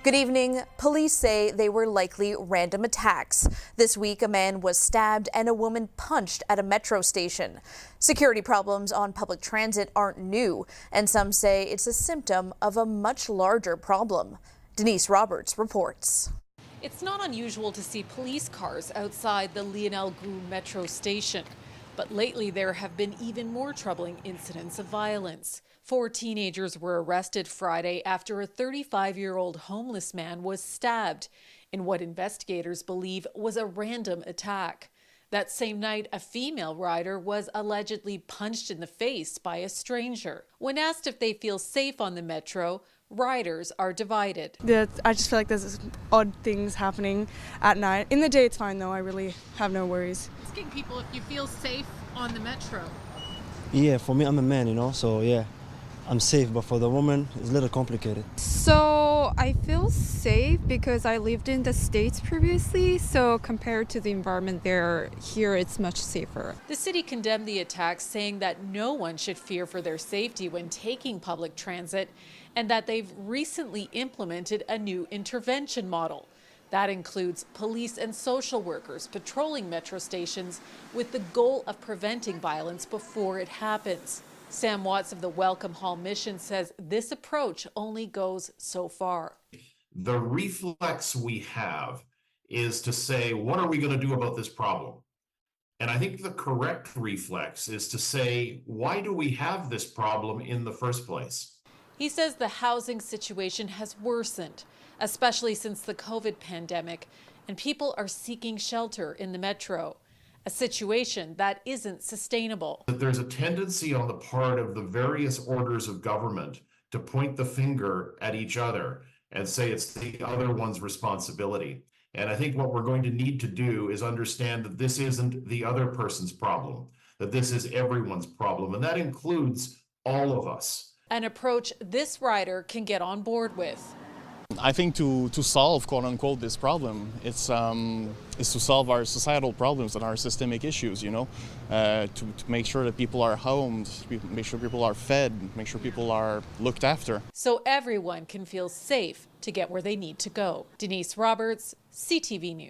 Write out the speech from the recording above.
Good evening. Police say they were likely random attacks. This week, a man was stabbed and a woman punched at a metro station. Security problems on public transit aren't new, and some say it's a symptom of a much larger problem. Denise Roberts reports. It's not unusual to see police cars outside the Lionel-Groulx metro station. But lately, there have been even more troubling incidents of violence. 4 teenagers were arrested Friday after a 35-year-old homeless man was stabbed in what investigators believe was a random attack. That same night, a female rider was allegedly punched in the face by a stranger. When asked if they feel safe on the metro, riders are divided. I just feel like there's odd things happening at night. In the day, it's fine, though. I really have no worries. Asking people if you feel safe on the metro. Yeah, for me, I'm a man, so yeah, I'm safe, but for the woman, it's a little complicated. So I feel safe because I lived in the States previously, so compared to the environment there, here it's much safer. The city condemned the attacks, saying that no one should fear for their safety when taking public transit, and that they've recently implemented a new intervention model. That includes police and social workers patrolling metro stations with the goal of preventing violence before it happens. Sam Watts of the Welcome Hall mission says this approach only goes so far. The reflex we have is to say, what are we going to do about this problem? And I think the correct reflex is to say, why do we have this problem in the first place? He says the housing situation has worsened, especially since the COVID pandemic, and people are seeking shelter in the metro, a situation that isn't sustainable. There's a tendency on the part of the various orders of government to point the finger at each other and say it's the other one's responsibility. And I think what we're going to need to do is understand that this isn't the other person's problem, that this is everyone's problem, and that includes all of us. An approach this rider can get on board with. I think to solve, quote unquote, this problem, is to solve our societal problems and our systemic issues, to make sure that people are homed, make sure people are fed, make sure people are looked after. So everyone can feel safe to get where they need to go. Denise Roberts, CTV News.